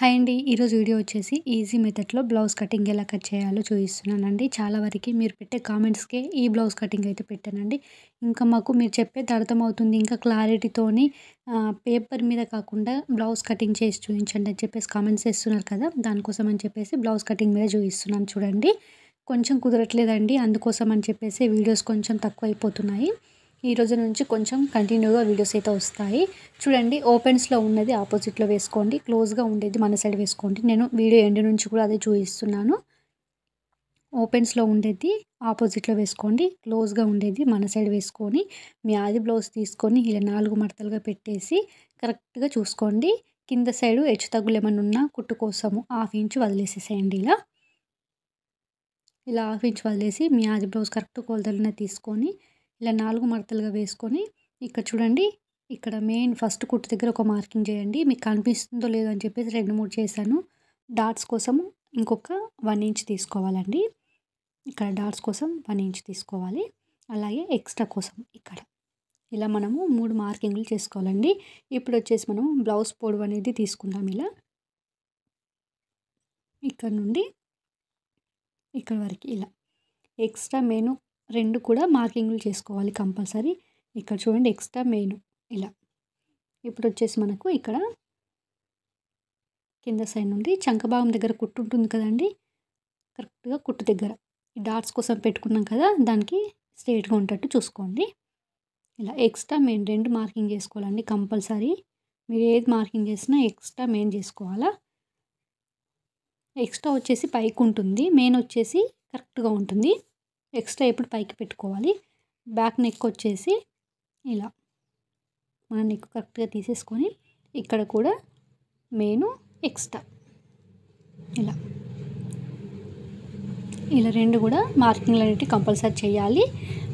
Hi అండి. ఈరోజు video వచ్చేసి ఈజీ మెథడ్‌లో బ్లౌజ్ కటింగ్ ఎలా కట్ చేయాలో చూపిస్తున్నానండి. చాలా వరకి మీరు పెట్టే కామెంట్స్‌కే ఈ బ్లౌజ్ కటింగ్ అయితే పెట్టానండి. ఇంకా మాకు మీరు చెప్పేది అర్థమవుతుంది. ఇంకా క్లారిటీతోని పేపర్ మీద కాకుండా బ్లౌజ్ కటింగ్ చేసి చూపించండి అని చెప్పేసి కామెంట్స్ చేస్తున్నారు కదా! దానికోసం అని చెప్పేసి బ్లౌజ్ కటింగ్ మీద చూపిస్తున్నాను చూడండి. కొంచెం కుదరట్లేదండి. అందుకోసం అని చెప్పేసి వీడియోస్ కొంచెం తక్కువైపోతున్నాయి. ఈ రోజు నుంచి కొంచెం కంటిన్యూగా వీడియోస్ అయితే వస్తాయి. చూడండి, ఓపెన్స్‌లో ఉన్నది ఆపోజిట్‌లో వేసుకోండి. క్లోజ్‌గా ఉండేది మన సైడ్ వేసుకోండి. నేను వీడియో ఎండ్ నుంచి కూడా అదే చూపిస్తున్నాను. ఓపెన్స్‌లో ఉండేది ఆపోజిట్‌లో వేసుకోండి. క్లోజ్‌గా ఉండేది మన సైడ్ వేసుకొని మీ ఆది బ్లౌజ్ తీసుకొని ఇలా 4 మడతలుగా పెట్టేసి కరెక్ట్‌గా చూసుకోండి. కింద సైడు హెచ్చు తగ్గులు ఏమన్నా ఉన్నా కుట్టు కోసము హాఫ్ ఇంచ్ వదిలేసేసేయండి ఇలా. ఇలా హాఫ్ ఇంచ్ వదిలేసి మీ ఆది బ్లౌజ్ కరెక్ట్ కొలతలనే తీసుకొని ఇలా 4 మడతలుగా వేసుకొని ఇక్కడ చూడండి, ఇక్కడ మెయిన్ ఫస్ట్ కుట్టు దగ్గర ఒక మార్కింగ్ చేయండి. మీకు కనిపిస్తుందో లేదో అని చెప్పేసి 2, 3 చేశాను. డాట్స్ కోసం ఇంకొక 1 ఇంచ్ తీసుకోవాలండి. ఇక్కడ డాట్స్ కోసం 1 ఇంచ్ తీసుకోవాలి. అలాగే ఎక్స్ట్రా కోసం ఇక్కడ ఇలా మనము 3 మార్కింగ్‌లు చేసుకోవాలండి. ఇప్పుడు వచ్చేసి మనం బ్లౌజ్ పొడవు అనేది తీసుకుందాం ఇలా. ఇక్కడ నుండి ఇక్కడ వరకు ఇలా. ఎక్స్ట్రా మెయిన్ 2 కూడా మార్కింగ్‌లు చేసుకోవాలి కంపల్సరీ. ఇక్కడ చూడండి ఎక్స్ట్రా మెయిన్ ఇలా. ఇప్పుడు వచ్చేసి మనకు ఇక్కడ కింద సైడ్ నుండి చంక భాగం దగ్గర కుట్టు ఉంటుంది కదండీ! కరెక్ట్‌గా కుట్టు దగ్గర ఈ డాట్స్ కోసం పెట్టుకున్నాం కదా! దానికి స్ట్రెయిట్‌గా ఉండేటట్టు చూసుకోండి. ఇలా ఎక్స్ట్రా మెయిన్ 2 మార్కింగ్ చేసుకోవాలండి కంపల్సరీ. మీరు ఏది మార్కింగ్ చేసినా ఎక్స్ట్రా మెయిన్ చేసుకోవాలా. ఎక్స్ట్రా వచ్చేసి పైకి ఉంటుంది. మెయిన్ వచ్చేసి కరెక్ట్‌గా ఉంటుంది. ఎక్స్ట్రా ఎప్పుడు పైకి పెట్టుకోవాలి. బ్యాక్ నెక్ వచ్చేసి ఇలా మన నెక్ కరెక్ట్‌గా తీసేసుకొని ఇక్కడ కూడా మెయిన్ ఎక్స్ట్రా ఇలా. ఇలా 2 కూడా మార్కింగ్‌లు అనేటివి కంపల్సరీ చేయాలి.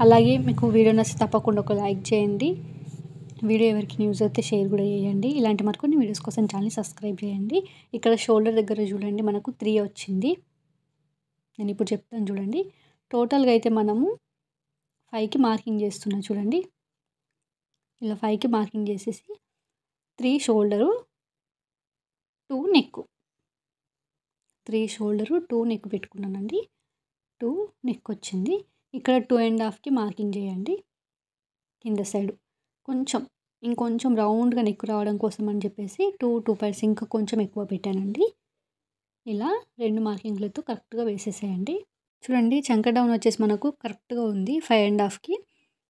అలాగే మీకు వీడియో నచ్చితే తప్పకుండా ఒక లైక్ చేయండి. వీడియో ఎవరికి యూజ్ అయితే షేర్ కూడా చేయండి. ఇలాంటి మరికొన్ని వీడియోస్ కోసం ఛానల్‌ని సబ్స్క్రైబ్ చేయండి. ఇక్కడ షోల్డర్ దగ్గర చూడండి మనకు 3 వచ్చింది. నేను ఇప్పుడు చెప్తాను చూడండి. టోటల్‌గా అయితే మనము 5కి మార్కింగ్ చేస్తున్నా చూడండి. ఇలా 5కి మార్కింగ్ చేసేసి 3 షోల్డరు, 2 నెక్. 3 షోల్డరు, 2 నెక్ పెట్టుకున్నానండి. 2 నెక్ వచ్చింది. ఇక్కడ 2.5కి మార్కింగ్ చేయండి. కింద సైడు కొంచెం ఇంకొంచెం రౌండ్‌గా నెక్ రావడం కోసం అని చెప్పేసి 2 పైస్ ఇంకా కొంచెం ఎక్కువ పెట్టానండి. ఇలా 2 మార్కింగ్‌లతో కరెక్ట్‌గా వేసేసేయండి. చూడండి, చంక డౌన్ వచ్చేసి మనకు కరెక్ట్‌గా ఉంది 5.5కి.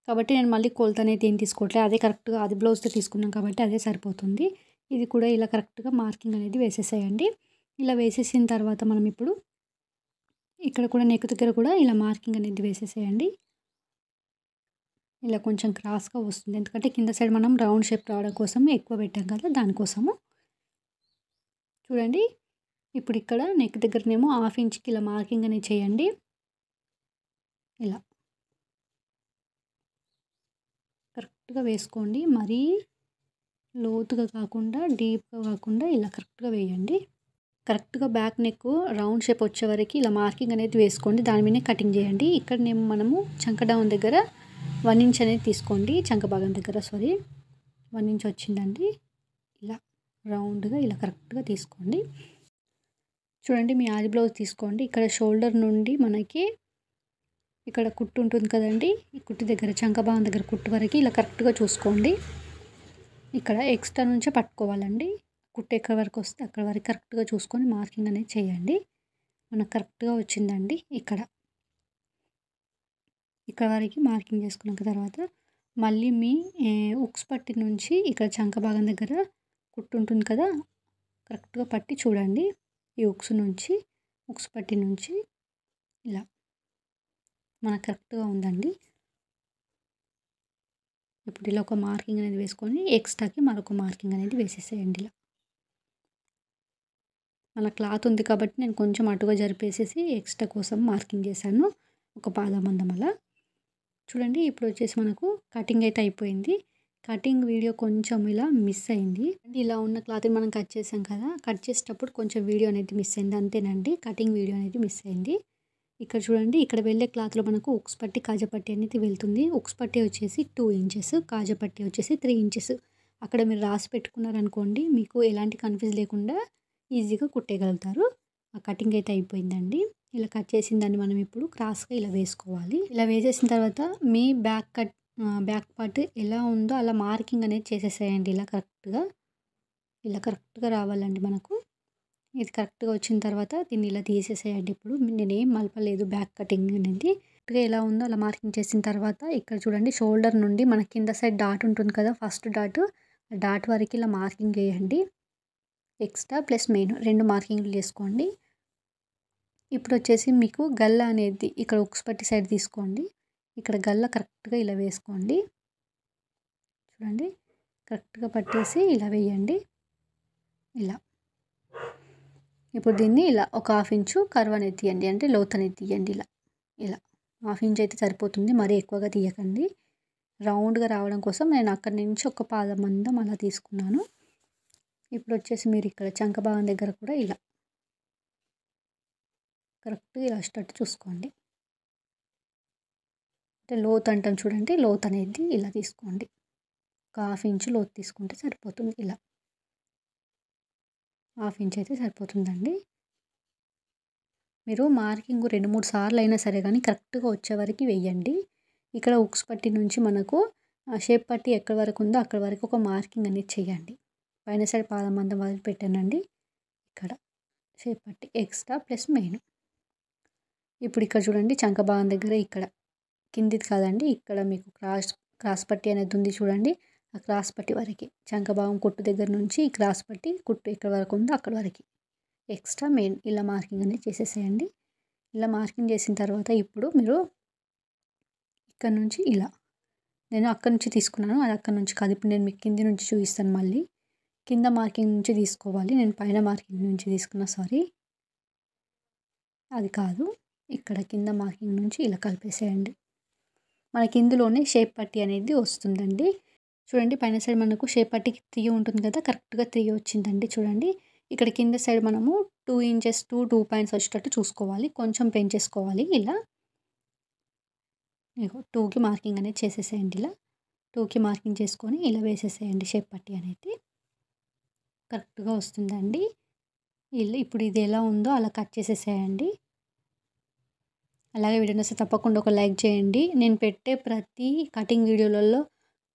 కాబట్టి నేను మళ్ళీ కొలత అనేది ఏం తీసుకోవట్లేదు. అదే కరెక్ట్‌గా అది బ్లౌజ్‌తో తీసుకున్నాం కాబట్టి అదే సరిపోతుంది. ఇది కూడా ఇలా కరెక్ట్‌గా మార్కింగ్ అనేది వేసేసేయండి. ఇలా వేసేసిన తర్వాత మనం ఇప్పుడు ఇక్కడ కూడా నెక్ దగ్గర కూడా ఇలా మార్కింగ్ అనేది వేసేసేయండి. ఇలా కొంచెం క్రాస్‌గా వస్తుంది. ఎందుకంటే కింద సైడ్ మనం రౌండ్ షేప్ రావడం కోసం ఎక్కువ పెట్టాం కదా! దానికోసము. చూడండి, ఇప్పుడు ఇక్కడ నెక్ దగ్గరనేమో హాఫ్ ఇంచ్‌కి ఇలా మార్కింగ్ అనేది చేయండి. ఇలా కరెక్ట్‌గా వేసుకోండి. మరీ లోతుగా కాకుండా, డీప్‌గా కాకుండా ఇలా కరెక్ట్‌గా వేయండి. కరెక్ట్‌గా బ్యాక్ నెక్ రౌండ్ షేప్ వచ్చే వరకు ఇలా మార్కింగ్ అనేది వేసుకోండి. దాని మీదనే కటింగ్ చేయండి. ఇక్కడనేమో మనము చంక డౌన్ దగ్గర 1 ఇంచ్ అనేది తీసుకోండి. చంక భాగం దగ్గర 1 ఇంచ్ వచ్చిందండి. ఇలా రౌండ్‌గా ఇలా కరెక్ట్‌గా తీసుకోండి. చూడండి, మీ ఆది బ్లౌజ్ తీసుకోండి. ఇక్కడ షోల్డర్ నుండి మనకి ఇక్కడ కుట్టు ఉంటుంది కదండీ! ఈ కుట్టు దగ్గర చంక భాగం దగ్గర కుట్టు వరకు ఇలా కరెక్ట్‌గా చూసుకోండి. ఇక్కడ ఎక్స్ట్రా నుంచే పట్టుకోవాలండి. కుట్టు ఎక్కడి వరకు వస్తే అక్కడి వరకు కరెక్ట్‌గా చూసుకొని మార్కింగ్ అనేది చేయండి. మనకు కరెక్ట్‌గా వచ్చిందండి ఇక్కడ. ఇక్కడ వరకు మార్కింగ్ చేసుకున్న తర్వాత మళ్ళీ మీ ఉక్స్ పట్టి నుంచి ఇక్కడ చంక భాగం దగ్గర కుట్టు ఉంటుంది కదా! కరెక్ట్‌గా పట్టి చూడండి. ఈ ఉక్స్ పట్టి నుంచి ఇలా మనకు కరెక్ట్‌గా ఉందండి. ఇప్పుడు ఇలా ఒక మార్కింగ్ అనేది వేసుకొని ఎక్స్ట్రాకి మరొక మార్కింగ్ అనేది వేసేసేయండి ఇలా. మన క్లాత్ ఉంది కాబట్టి నేను కొంచెం అటుగా జరిపేసేసి ఎక్స్ట్రా కోసం మార్కింగ్ చేశాను. ఒక పాదమందం అలా. చూడండి, ఇప్పుడు వచ్చేసి మనకు కటింగ్ అయితే అయిపోయింది. కటింగ్ వీడియో కొంచెం ఇలా మిస్ అయింది. ఇలా ఉన్న క్లాత్‌ని మనం కట్ చేసాం కదా! కట్ చేసేటప్పుడు కొంచెం వీడియో అనేది మిస్ అయింది. అంతేనండి. కటింగ్ వీడియో అనేది మిస్ అయింది. ఇక్కడ చూడండి, ఇక్కడ వెళ్ళే క్లాత్‌లో మనకు ఉక్స్ పట్టి, కాజా పట్టి అనేది వెళ్తుంది. ఉక్స్ పట్టి వచ్చేసి 2 ఇంచెస్, కాజా పట్టి వచ్చేసి 3 ఇంచెస్. అక్కడ మీరు రాసి పెట్టుకున్నారనుకోండి, మీకు ఎలాంటి కన్‌ఫ్యూజ్ లేకుండా ఈజీగా కుట్టేయగలుగుతారు. ఆ కటింగ్ అయితే అయిపోయిందండి. ఇలా కట్ చేసిన దాన్ని మనం ఇప్పుడు క్రాస్‌గా ఇలా వేసుకోవాలి. ఇలా వేసేసిన తర్వాత మీ బ్యాక్ పార్ట్ ఎలా ఉందో అలా మార్కింగ్ అనేది చేసేసేయండి ఇలా కరెక్ట్‌గా రావాలండి మనకు. ఇది కరెక్ట్‌గా వచ్చిన తర్వాత దీన్ని ఇలా తీసేసేయండి. ఇప్పుడు నేనేం మలపలేదు బ్యాక్ కటింగ్ అనేది. కరెక్ట్‌గా ఎలా ఉందో అలా మార్కింగ్ చేసిన తర్వాత ఇక్కడ చూడండి షోల్డర్ నుండి మన కింద సైడ్ డాట్ ఉంటుంది కదా! ఫస్ట్ డాట్, ఆ డాట్ వరకు ఇలా మార్కింగ్ చేయండి. ఎక్స్ట్రా ప్లస్ మెయిన్ 2 మార్కింగ్‌లు చేసుకోండి. ఇప్పుడొచ్చేసి మీకు గల్ల అనేది ఇక్కడ ఉక్స్ పట్టి సైడ్ తీసుకోండి. ఇక్కడ గల్ల కరెక్ట్‌గా ఇలా వేసుకోండి. చూడండి కరెక్ట్‌గా పట్టేసి ఇలా వేయండి. ఇలా. ఇప్పుడు దీన్ని ఇలా ఒక హాఫ్ ఇంచు కర్వ్ అనేది తీయండి. అంటే లోతు అనేది తీయండి ఇలా. ఇలా హాఫ్ ఇంచ్ అయితే సరిపోతుంది. మరీ ఎక్కువగా తీయకండి. రౌండ్‌గా రావడం కోసం నేను అక్కడి నుంచి ఒక పాదం మందం అలా తీసుకున్నాను. ఇప్పుడొచ్చేసి మీరు ఇక్కడ చంక భాగం దగ్గర కూడా ఇలా కరెక్ట్‌గా ఇలా వచ్చేటట్టు చూసుకోండి. అంటే లోతు అంటాం చూడండి. లోతు అనేది ఇలా తీసుకోండి. ఒక హాఫ్ ఇంచు లోతు తీసుకుంటే సరిపోతుంది ఇలా. హాఫ్ ఇంచ్ అయితే సరిపోతుందండి. మీరు మార్కింగ్ 2, 3 సార్లు అయినా సరే కానీ కరెక్ట్‌గా వచ్చే వరకు వేయండి. ఇక్కడ ఉక్స్ పట్టి నుంచి మనకు షేప్ పట్టి ఎక్కడి వరకు ఉందో అక్కడి వరకు ఒక మార్కింగ్ అనేది చేయండి. పైన సైడ్ పాదం మందం వదిలిపెట్టానండి. ఇక్కడ షేప్ పట్టి ఎక్స్ట్రా ప్లస్ మెయిన్. ఇప్పుడు ఇక్కడ చూడండి చంక భాగం దగ్గర ఇక్కడ కిందిది కాదండి. ఇక్కడ మీకు క్రాస్ పట్టి అనేది ఉంది చూడండి. ఆ క్రాస్ పట్టి వరకి చంక భాగం కుట్టు దగ్గర నుంచి ఈ క్రాస్ పట్టి కుట్టు ఎక్కడి వరకు ఉందో అక్కడి వరకి ఎక్స్ట్రా మెయిన్ ఇలా మార్కింగ్ అనేది చేసేసేయండి. ఇలా మార్కింగ్ చేసిన తర్వాత ఇప్పుడు మీరు ఇక్కడ నుంచి ఇలా నేను అక్కడి నుంచి తీసుకున్నాను. అది అక్కడి నుంచి కాదు. ఇప్పుడు నేను మీకు కింది నుంచి చూపిస్తాను మళ్ళీ. కింద మార్కింగ్ నుంచి తీసుకోవాలి. నేను పైన మార్కింగ్ నుంచి తీసుకున్నా సారీ. అది కాదు. ఇక్కడ కింద మార్కింగ్ నుంచి ఇలా కలిపేసేయండి. మనకి ఇందులోనే షేప్ పట్టి అనేది వస్తుందండి. చూడండి పైన సైడ్ మనకు షేప్ పట్టికి 3 ఉంటుంది కదా! కరెక్ట్‌గా 3 వచ్చిందండి చూడండి. ఇక్కడ కింద సైడ్ మనము 2 ఇంచెస్ 2 పాయింట్స్ వచ్చేటట్టు చూసుకోవాలి. కొంచెం పెంచేసుకోవాలి ఇలా. ఇగో 2కి మార్కింగ్ అనేది చేసేసేయండి ఇలా. 2కి మార్కింగ్ చేసుకొని ఇలా వేసేసేయండి షేప్ పట్టి అనేది. కరెక్ట్‌గా వస్తుందండి. ఇప్పుడు ఇది ఎలా ఉందో అలా కట్ చేసేసేయండి. అలాగే వీడియో నచ్చితే తప్పకుండా ఒక లైక్ చేయండి. నేను పెట్టే ప్రతి కటింగ్ వీడియోలలో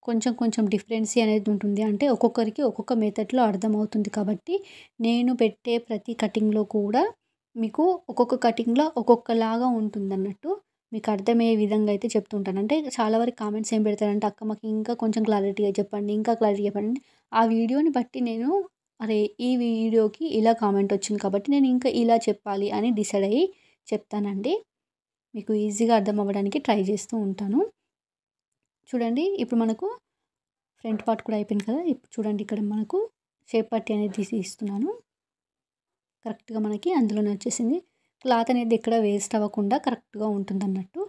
కొంచెం డిఫరెన్సీ అనేది ఉంటుంది. అంటే ఒక్కొక్కరికి ఒక్కొక్క మెథడ్‌లో అర్థమవుతుంది కాబట్టి నేను పెట్టే ప్రతి కటింగ్‌లో కూడా మీకు ఒక్కొక్క కటింగ్‌లో ఒక్కొక్కలాగా ఉంటుందన్నట్టు. మీకు అర్థమయ్యే విధంగా అయితే చెప్తుంటాను. అంటే చాలా వరకు కామెంట్స్ ఏం పెడతారంటే అక్క మాకు ఇంకా కొంచెం క్లారిటీగా చెప్పండి. ఇంకా క్లారిటీగా చెప్పండి. ఆ వీడియోని బట్టి నేను అరే ఈ వీడియోకి ఇలా కామెంట్ వచ్చింది కాబట్టి నేను ఇంకా ఇలా చెప్పాలి అని డిసైడ్ అయ్యి చెప్తానండి. మీకు ఈజీగా అర్థం అవ్వడానికి ట్రై చేస్తూ ఉంటాను. చూడండి ఇప్పుడు మనకు ఫ్రంట్ పార్ట్ కూడా అయిపోయింది కదా! ఇప్పుడు చూడండి ఇక్కడ మనకు షేప్ పట్టి అనేది తీస్తున్నాను. కరెక్ట్‌గా మనకి అందులోనే వచ్చేసింది. క్లాత్ అనేది ఎక్కడ వేస్ట్ అవ్వకుండా కరెక్ట్‌గా ఉంటుందన్నట్టు.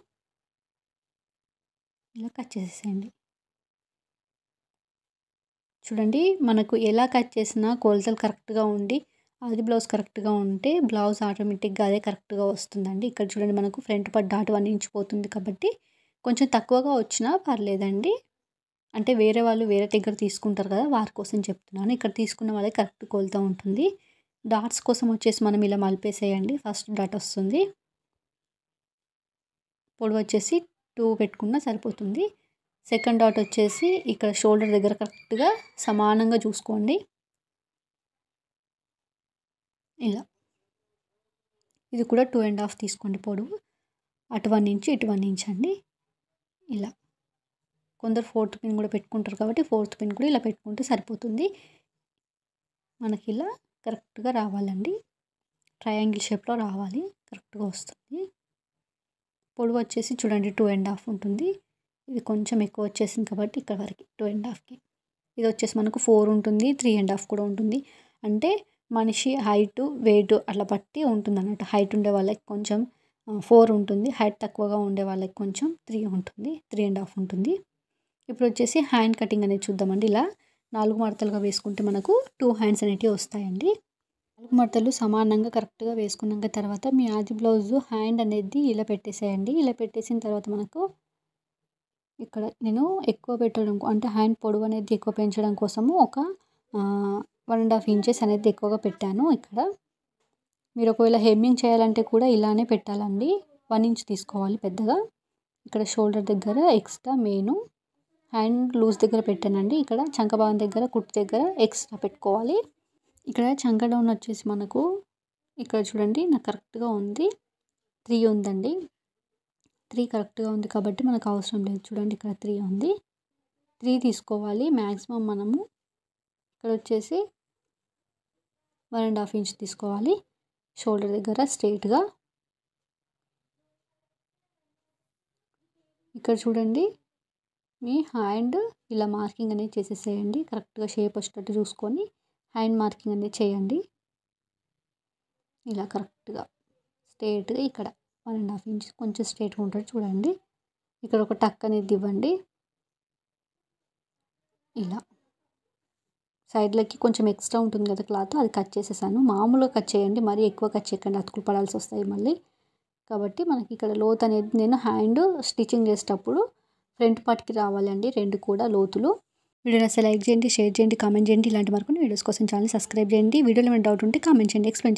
ఇలా కట్ చేసేసేయండి. చూడండి మనకు ఎలా కట్ చేసినా కొలతలు కరెక్ట్‌గా ఉండి ఆది బ్లౌజ్ కరెక్ట్‌గా ఉంటే బ్లౌజ్ ఆటోమేటిక్‌గా అదే కరెక్ట్‌గా వస్తుందండి. ఇక్కడ చూడండి మనకు ఫ్రంట్ పార్ట్ డాట్ 1 ఇంచ్ పోతుంది కాబట్టి కొంచెం తక్కువగా వచ్చినా పర్లేదండి. అంటే వేరే వాళ్ళు వేరే దగ్గర తీసుకుంటారు కదా! వారి కోసం చెప్తున్నాను. ఇక్కడ తీసుకున్న వాళ్ళకి కరెక్ట్ కొలత ఉంటుంది. డాట్స్ కోసం వచ్చేసి మనం ఇలా మలిపేసేయండి. ఫస్ట్ డాట్ వస్తుంది. పొడవు వచ్చేసి 2 పెట్టుకున్నా సరిపోతుంది. సెకండ్ డాట్ వచ్చేసి ఇక్కడ షోల్డర్ దగ్గర కరెక్ట్‌గా సమానంగా చూసుకోండి. ఇలా. ఇది కూడా 2½ తీసుకోండి పొడవు. అటు 1 ఇంచ్, ఇటు 1 ఇంచ్ అండి. ఇలా. కొందరు 4th పిన్ కూడా పెట్టుకుంటారు కాబట్టి 4th పిన్ కూడా ఇలా పెట్టుకుంటే సరిపోతుంది. మనకి ఇలా కరెక్ట్‌గా రావాలండి. ట్రయాంగిల్ షేప్‌లో రావాలి. కరెక్ట్‌గా వస్తుంది. పొడవు వచ్చేసి చూడండి 2½ ఉంటుంది. ఇది కొంచెం ఎక్కువ వచ్చేసింది కాబట్టి ఇక్కడ వరకు 2½కి. ఇది వచ్చేసి మనకు 4 ఉంటుంది. 3½ కూడా ఉంటుంది. అంటే మనిషి హైటు, వెయిట్ అట్లా బట్టి ఉంటుందన్నట్టు. హైట్ ఉండే వాళ్ళకి కొంచెం 4 ఉంటుంది. హైట్ తక్కువగా ఉండే వాళ్ళకి కొంచెం 3 ఉంటుంది. 3½ ఉంటుంది. ఇప్పుడు వచ్చేసి హ్యాండ్ కటింగ్ అనేది చూద్దామండి. ఇలా 4 మడతలుగా వేసుకుంటే మనకు 2 హ్యాండ్స్ అనేటివి వస్తాయండి. 4 మడతలు సమానంగా కరెక్ట్‌గా వేసుకున్నాక తర్వాత మీ ఆది బ్లౌజు హ్యాండ్ అనేది ఇలా పెట్టేసేయండి. ఇలా పెట్టేసిన తర్వాత మనకు ఇక్కడ నేను ఎక్కువ పెట్టడం అంటే హ్యాండ్ పొడవు అనేది ఎక్కువ పెంచడం కోసము ఒక 1.5 ఇంచెస్ అనేది ఎక్కువగా పెట్టాను ఇక్కడ. మీరు ఒకవేళ హెమ్మింగ్ చేయాలంటే కూడా ఇలానే పెట్టాలండి. 1 ఇంచ్ తీసుకోవాలి పెద్దగా. ఇక్కడ షోల్డర్ దగ్గర ఎక్స్ట్రా మెయిన్ హ్యాండ్ లూజ్ దగ్గర పెట్టానండి. ఇక్కడ చంక భాగం దగ్గర కుట్టు దగ్గర ఎక్స్ట్రా పెట్టుకోవాలి. ఇక్కడ చంక డౌన్ వచ్చేసి మనకు ఇక్కడ చూడండి నాకు కరెక్ట్గా ఉంది. 3 ఉందండి. 3 కరెక్ట్గా ఉంది కాబట్టి మనకు అవసరం లేదు. చూడండి ఇక్కడ 3 ఉంది. 3 తీసుకోవాలి. మ్యాక్సిమం మనము ఇక్కడ వచ్చేసి 1.5 ఇంచ్ తీసుకోవాలి. షోల్డర్ దగ్గర స్ట్రైట్గా ఇక్కడ చూడండి మీ హ్యాండ్ ఇలా మార్కింగ్ అనేది చేసేసేయండి. కరెక్ట్గా షేప్ వచ్చేటట్టు చూసుకొని హ్యాండ్ మార్కింగ్ అనేది చేయండి. ఇలా కరెక్ట్గా స్ట్రైట్గా ఇక్కడ 1.5 ఇంచ్ కొంచెం స్ట్రైట్గా ఉంటుంది చూడండి. ఇక్కడ ఒక టక్ అనేది ఇవ్వండి. ఇలా సైడ్లకి కొంచెం ఎక్స్ట్రా ఉంటుంది కదా క్లాత్, అది కట్ చేసేసాను. మామూలుగా కట్ చేయండి, మరీ ఎక్కువ కట్ చేయకండి, అతుకులు పడాల్సి వస్తాయి మళ్ళీ. కాబట్టి మనకి ఇక్కడ లోతు అనేది నేను హ్యాండ్ స్టిచ్చింగ్ చేసేటప్పుడు ఫ్రంట్ పార్ట్కి రావాలండి 2 కూడా లోతులు. వీడియోని అసలు లైక్ చేయండి, షేర్ చేయండి, కామెంట్ చేయండి. ఇలాంటి మరికొన్ని వీడియోస్ కోసం ఛానల్ సబ్స్క్రైబ్ చేయండి. వీడియోలో ఏమైనా డౌట్ ఉంటే కామెంట్ చేయండి, ఎక్స్ప్లెయిన్ చేయండి.